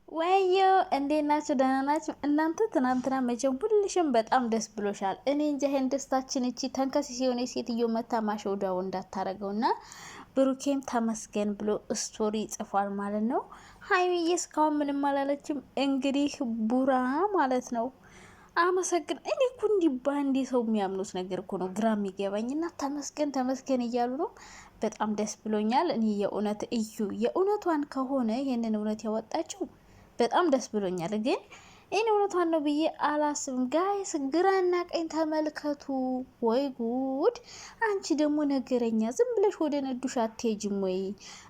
ወዮ እንዴት ናችሁ? ደህና ናችሁ? እናንተ ትናንትና መቼም ሁልሽም በጣም ደስ ብሎሻል። እኔ እንጃ ይሄን ደስታችን እቺ ተንከሲስ የሆነ ሴትዮ መታ ማሸውዳው እንዳታረገውና ብሩኬም ተመስገን ብሎ ስቶሪ ጽፏል ማለት ነው። ሀይሚዬ እስካሁን ምንም አላለችም። እንግዲህ ቡራ ማለት ነው አመሰግን። እኔ እኮ እንዲህ በአንዴ ሰው የሚያምኑት ነገር እኮ ነው ግራ የሚገባኝ። እና ተመስገን ተመስገን እያሉ ነው። በጣም ደስ ብሎኛል። እኔ የእውነት እዩ የእውነቷን ከሆነ ይህንን እውነት ያወጣችው በጣም ደስ ብሎኛል። ግን ይህን እውነቷን ነው ብዬ አላስብም። ጋይስ ግራና ቀኝ ተመልከቱ። ወይ ጉድ! አንቺ ደግሞ ነገረኛ፣ ዝም ብለሽ ወደ ነዱሽ አትሄጂም ወይ?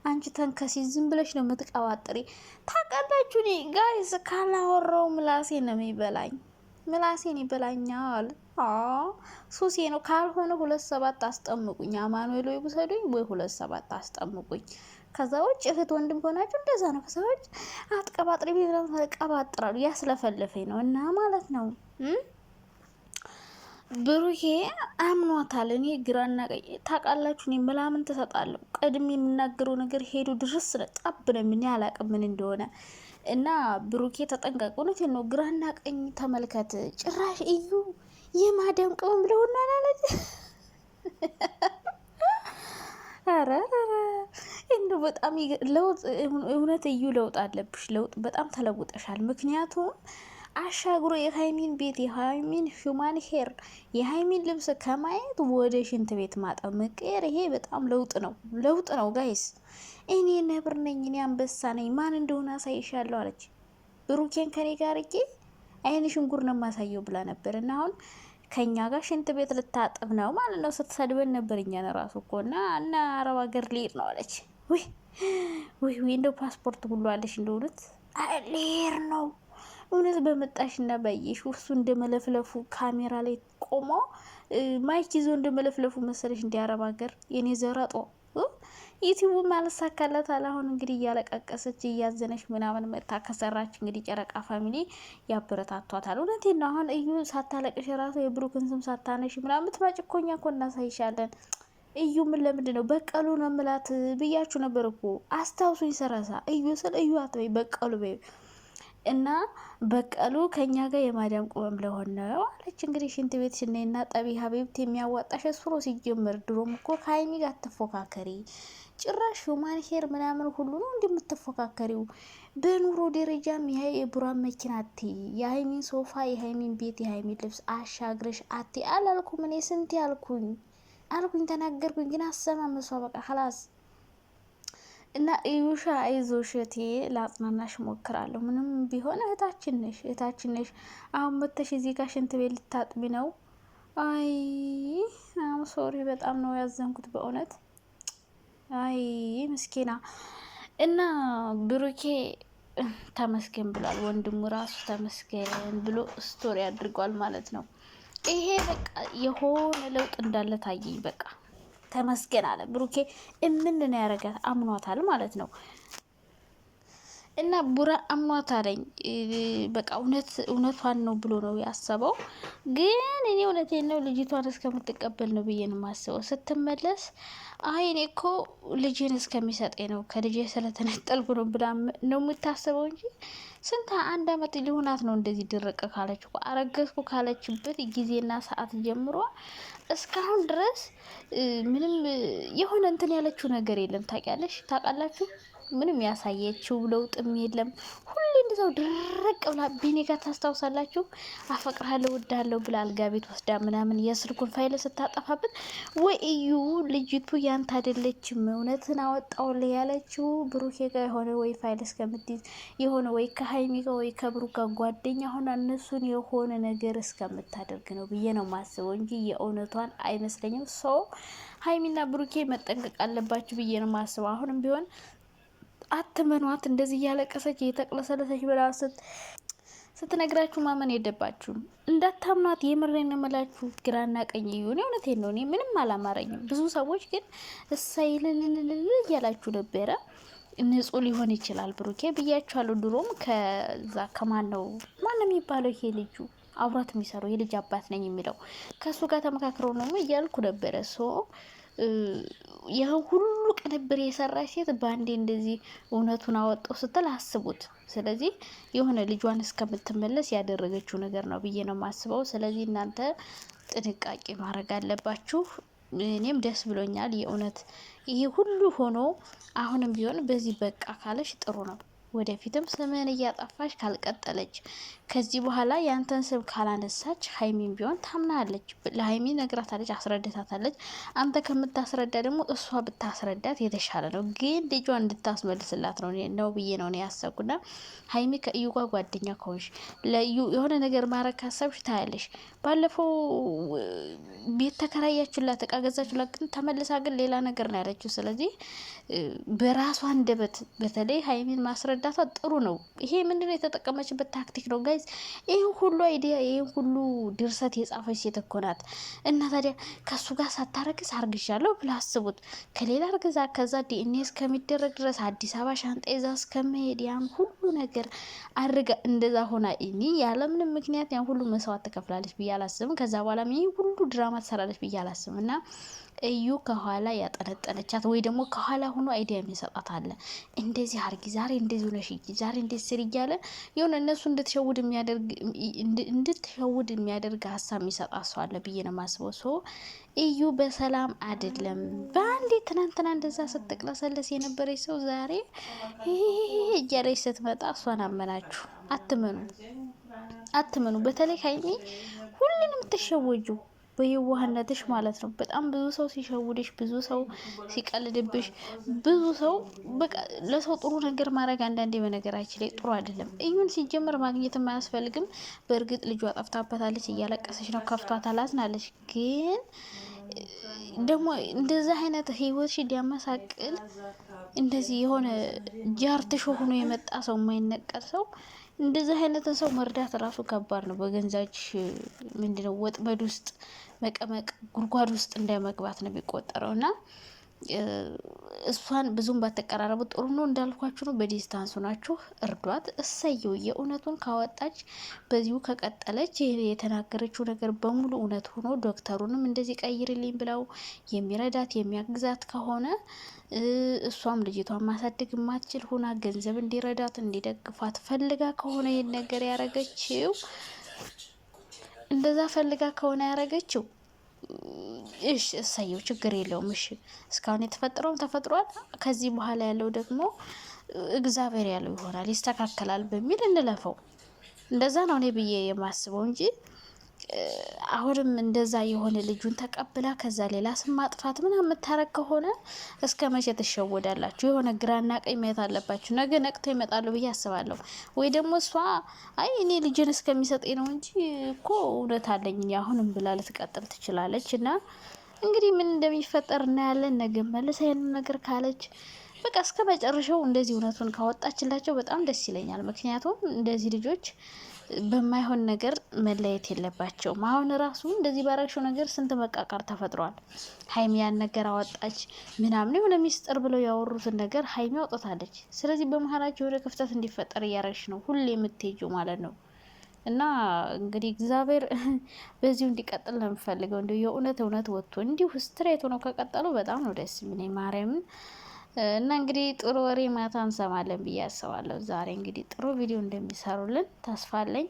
አንቺ ተንከሲ ዝም ብለሽ ነው የምትቀባጥሪ። ታውቃላችሁ፣ እኔ ጋይስ ካላወራው ምላሴ ነው የሚበላኝ፣ ምላሴን ይበላኛል። ሱሴ ነው። ካልሆነ 27 አስጠምቁኝ፣ አማኑኤል ወይ ውሰዱኝ ወይ 27 አስጠምቁኝ። ከዛ ውጭ እህት ወንድም ከሆናችሁ እንደዛ ነው። ከዛ ውጭ አትቀባጥሪ ቢሆን ተቀባጥራሉ። ያስለፈለፈኝ ነው እና ማለት ነው። ብሩኬ አምኗታል። እኔ ግራና ቀኝ ታውቃላችሁ፣ እኔ ምናምን ትሰጣለሁ። ቀድሜ የምናገረው ነገር ሄዱ ድረስ ጠብ ነው። ምን ያላቅም ምን እንደሆነ እና ብሩኬ ተጠንቀቅ። እውነቴን ነው። ግራና ቀኝ ተመልከት። ጭራሽ እዩ የማዳም ቅመም ብለውና አላለች። ኧረ እንደው በጣም ለውጥ እውነት እዩ ለውጥ አለብሽ። ለውጥ በጣም ተለውጠሻል። ምክንያቱም አሻግሮ የሀይሚን ቤት የሀይሚን ሂውማን ሄር የሀይሚን ልብስ ከማየት ወደ ሽንት ቤት ማጠብ መቀየር፣ ይሄ በጣም ለውጥ ነው። ለውጥ ነው ጋይስ። እኔ ነብር ነኝ፣ እኔ አንበሳ ነኝ፣ ማን እንደሆነ አሳይሻለሁ አለች። ብሩኬን ከኔ ጋር እጄ አይን ሽንጉር ነው የማሳየው ብላ ነበር እና አሁን ከኛ ጋር ሽንት ቤት ልታጥብ ነው ማለት ነው። ስትሰድበን ነበር እኛን ራሱ እኮ እና አረብ ሀገር ልሄድ ነው አለች። ውይ እንደው ፓስፖርት ሁሉ አለሽ እንደሆኑት ልሄድ ነው እውነት በመጣሽና ባየሽ እሱ እንደመለፍለፉ ካሜራ ላይ ቆሞ ማይክ ይዞ እንደመለፍለፉ መሰለሽ እንዲ አረብ ሀገር የኔ ዘረጦ ዩቲዩብ ማለሳካለት አለ። አሁን እንግዲህ እያለቃቀሰች እያዘነች ምናምን መታ ከሰራች እንግዲህ ጨረቃ ፋሚሊ ያበረታቷታል። እውነቴን ነው። አሁን እዩ ሳታለቅሽ የራሱ የብሩክን ስም ሳታነሽ ምናምን ምትመጭ እኮ እኛ እኮ እናሳይሻለን። እዩ ምን ለምንድን ነው በቀሉ ነው ምላት ብያችሁ ነበር እኮ አስታውሱኝ። ሰረሳ እዩ ስል እዩ አትበይ በቀሉ በይ እና በቀሉ ከኛ ጋር የማዳም ቁመም ለሆነው አለች። እንግዲህ ሽንት ቤት ሽኔና ጠቢ ሀቢብት የሚያዋጣሽ ስሮ ሲጀምር ድሮም እኮ ከሀይሚ ጋር አትፎካከሪ። ጭራሽ ሁማን ሄር ምናምን ሁሉ ነው እንደምትፎካከሪው። በኑሮ ደረጃም ይሄ የቡራን መኪና አቲ፣ የሀይሚን ሶፋ፣ የሀይሚን ቤት፣ የሀይሚን ልብስ አሻግረሽ አቲ አላልኩም እኔ ስንት ያልኩኝ ተናገርኩኝ፣ ግን አሰማም እሷ በቃ ሀላስ እና እዩሻ አይዞሽ እህቴ ላጽናናሽ ሞክራለሁ። ምንም ቢሆን እህታችን ነሽ። አሁን መተሽ እዚህ ጋር ሽንት ቤት ልታጥቢ ነው? አይ አም ሶሪ፣ በጣም ነው ያዘንኩት በእውነት። አይ ምስኪና። እና ብሩኬ ተመስገን ብሏል። ወንድሙ ራሱ ተመስገን ብሎ ስቶሪ አድርጓል ማለት ነው። ይሄ በቃ የሆነ ለውጥ እንዳለ ታየኝ። በቃ ተመስገን አለ ብሩኬ። እምን ነው ያረጋት? አምኗታል ማለት ነው። እና ቡራ አምኗታለኝ በቃ እውነቷን ነው ብሎ ነው ያሰበው። ግን እኔ እውነቴን ነው ልጅቷን እስከምትቀበል ነው ብዬ ነው የማስበው። ስትመለስ አይ እኔ እኮ ልጅን እስከሚሰጠኝ ነው ከልጅ ስለተነጠልኩ ነው ብላ ነው የምታስበው እንጂ ስንት አንድ አመት ሊሆናት ነው እንደዚህ ድርቅ ካለች እኮ አረገዝኩ ካለችበት ጊዜና ሰዓት ጀምሮ እስካሁን ድረስ ምንም የሆነ እንትን ያለችው ነገር የለም። ታውቃላችሁ ምንም ያሳየችው ለውጥም የለም። ሁሌ እንደዛው ድርቅ ብላ ቢኔ ጋር ታስታውሳላችሁ። አፈቅርሃለሁ ወዳለሁ ብላ አልጋ ቤት ወስዳ ምናምን የስልኩን ፋይል ስታጠፋበት ወይ እዩ ልጅቱ ያንተ አይደለችም እውነትን አወጣውልህ ያለችው ብሩኬ ጋር የሆነ ወይ ፋይል እስከምትይዝ የሆነ ወይ ከሀይሚ ጋር ወይ ከብሩክ ጋር ጓደኛ ሆና እነሱን የሆነ ነገር እስከምታደርግ ነው ብዬ ነው ማስበው እንጂ የእውነቷን አይመስለኝም። ሰው ሀይሚና ብሩኬ መጠንቀቅ አለባችሁ ብዬ ነው ማስበው። አሁንም ቢሆን አትመኗት። እንደዚህ እያለቀሰች እየተቅለሰለሰች ብላ ስትነግራችሁ ማመን የለባችሁም። እንዳታምኗት። የምሬን ነው የምላችሁ። ግራና ቀኝ ይሁን እውነቴን ነው። እኔ ምንም አላማረኝም። ብዙ ሰዎች ግን እሳይልልልል እያላችሁ ነበረ። ንጹህ ሊሆን ይችላል ብሩኬ ብያችኋለሁ። ድሮም ከዛ ማን ነው የሚባለው ይሄ ልጁ አብሯት የሚሰራው የልጅ አባት ነኝ የሚለው ከሱ ጋር ተመካክረው ነው እያልኩ ነበረ። ይህ ሁሉ ቅንብር የሰራች ሴት በአንዴ እንደዚህ እውነቱን አወጣው ስትል አስቡት። ስለዚህ የሆነ ልጇን እስከምትመለስ ያደረገችው ነገር ነው ብዬ ነው የማስበው። ስለዚህ እናንተ ጥንቃቄ ማድረግ አለባችሁ። እኔም ደስ ብሎኛል የእውነት ይሄ ሁሉ ሆኖ አሁንም ቢሆን በዚህ በቃ ካለሽ ጥሩ ነው። ወደፊትም ስምህን እያጠፋች ካልቀጠለች ከዚህ በኋላ ያንተን ስም ካላነሳች ሀይሚን ቢሆን ታምናለች። ለሀይሚ ነግራታለች፣ አስረድታታለች። አንተ ከምታስረዳ ደግሞ እሷ ብታስረዳት የተሻለ ነው። ግን ልጇ እንድታስመልስላት ነው ብዬ ነው ያሰብኩና ሀይሚ ከእዩ ጋር ጓደኛ ከሆንሽ ለእዩ የሆነ ነገር ማድረግ ካሰብሽ ታያለሽ። ባለፈው ቤት ተከራያችሁላት፣ እቃ ገዛችሁላት፣ ግን ተመልሳ ግን ሌላ ነገር ነው ያለችው። ስለዚህ በራሷ አንደበት በተለይ ሀይሚን ማስረዳቷ ጥሩ ነው። ይሄ ምንድነው የተጠቀመችበት ታክቲክ ነው ጋይዝ። ይህን ሁሉ አይዲያ ይህን ሁሉ ድርሰት የጻፈች ሴት እኮ ናት። እና ታዲያ ከሱ ጋር ሳታረግዝ አርግዣለሁ ብላ አስቡት። ከሌላ እርግዛ ከዛ ዲኤንኤ እስከሚደረግ ድረስ አዲስ አበባ ሻንጣ ይዛ እስከመሄድ ያን ሁሉ ነገር አድርጋ እንደዛ ሆና እኔ ያለምንም ምክንያት ያን ሁሉ መስዋዕት ትከፍላለች ብዬ አላስብም። ከዛ በኋላ ይህ ሁሉ ድራማ ትሰራለች ብዬ አላስብም። እና እዩ ከኋላ ያጠነጠነቻት ወይ ደግሞ ከኋላ ሆኖ አይዲያ የሚሰጣት አለ። እንደዚህ አርጊ፣ ዛሬ እንደዚህ ሆነሽ ዛሬ እንደዚህ ስር እያለ የሆነ እነሱ እንድትሸውድ የሚያደርግ ሀሳብ የሚሰጣት ሰው አለ ብዬ ነው የማስበው። ሶ እዩ በሰላም አይደለም። በአንዴ ትናንትና እንደዛ ስትቅለሰለስ የነበረች ሰው ዛሬ እያለች ስትመጣ እሷን አመናችሁ። አትመኑ። በተለይ ሀይሚ ሁሉንም ትሸወጁ በየዋህነትሽ ማለት ነው። በጣም ብዙ ሰው ሲሸውድሽ፣ ብዙ ሰው ሲቀልድብሽ፣ ብዙ ሰው በቃ ለሰው ጥሩ ነገር ማድረግ አንዳንዴ በነገራችን ላይ ጥሩ አይደለም። እዩን ሲጀምር ማግኘት አያስፈልግም። በእርግጥ ልጇ ጠፍታበታለች፣ እያለቀሰች ነው፣ ከፍቷታል፣ አዝናለች። ግን ደግሞ እንደዚህ አይነት ህይወትሽ እንዲያመሳቅል እንደዚህ የሆነ ጃርትሾ ሆኖ የመጣ ሰው፣ የማይነቀል ሰው እንደዚህ አይነትን ሰው መርዳት ራሱ ከባድ ነው። በገንዛጅ ምንድነው ወጥመድ ውስጥ መቀመቅ፣ ጉድጓድ ውስጥ እንደመግባት ነው የሚቆጠረው። እና እሷን ብዙም ባትቀራረቡ ጥሩ ነው። እንዳልኳችሁ ነው። በዲስታንሱ ናችሁ፣ እርዷት። እሰየው የእውነቱን ካወጣች በዚሁ ከቀጠለች የተናገረችው ነገር በሙሉ እውነት ሆኖ ዶክተሩንም እንደዚህ ቀይርልኝ ብለው የሚረዳት የሚያግዛት ከሆነ እሷም ልጅቷን ማሳደግ የማትችል ሆና ገንዘብ እንዲረዳት እንዲደግፋት ፈልጋ ከሆነ ይህን ነገር ያረገችው እንደዛ ፈልጋ ከሆነ ያረገችው እሺ እሰየው፣ ችግር የለውም። እሺ እስካሁን የተፈጠረውም ተፈጥሯል። ከዚህ በኋላ ያለው ደግሞ እግዚአብሔር ያለው ይሆናል፣ ይስተካከላል በሚል እንለፈው። እንደዛ ነው እኔ ብዬ የማስበው እንጂ አሁንም እንደዛ የሆነ ልጁን ተቀብላ ከዛ ሌላ ስም ማጥፋት ምናምን የምታረግ ከሆነ እስከ መቼ ትሸወዳላችሁ? የሆነ ግራና ቀኝ ማየት አለባችሁ። ነገ ነቅተው ይመጣሉ ብዬ አስባለሁ። ወይ ደግሞ እሷ አይ እኔ ልጅን እስከሚሰጠኝ ነው እንጂ እኮ እውነት አለኝ አሁንም ብላ ልትቀጥል ትችላለች። እና እንግዲህ ምን እንደሚፈጠር እናያለን። ነገ መልሳ ያንን ነገር ካለች በቃ እስከ መጨረሻው እንደዚህ እውነቱን ካወጣችላቸው በጣም ደስ ይለኛል። ምክንያቱም እንደዚህ ልጆች በማይሆን ነገር መለየት የለባቸውም። አሁን ራሱ እንደዚህ ባረግሽው ነገር ስንት መቃቃር ተፈጥሯል። ሀይሚ ያን ነገር አወጣች ምናምን የሆነ ሚስጥር ብለው ያወሩትን ነገር ሀይሚ አውጥታለች። ስለዚህ በመሀላቸው የሆነ ክፍተት እንዲፈጠር እያረግሽ ነው ሁሌ የምትሄጂው ማለት ነው። እና እንግዲህ እግዚአብሔር በዚሁ እንዲቀጥል ነው የምፈልገው። እንዲሁ የእውነት ወጥቶ እንዲሁ ስትሬት ሆነው ከቀጠሉ በጣም ነው ደስ የሚለኝ ማርያምን። እና እንግዲህ ጥሩ ወሬ ማታ እንሰማለን ብዬ አስባለሁ። ዛሬ እንግዲህ ጥሩ ቪዲዮ እንደሚሰሩልን ተስፋ አለኝ።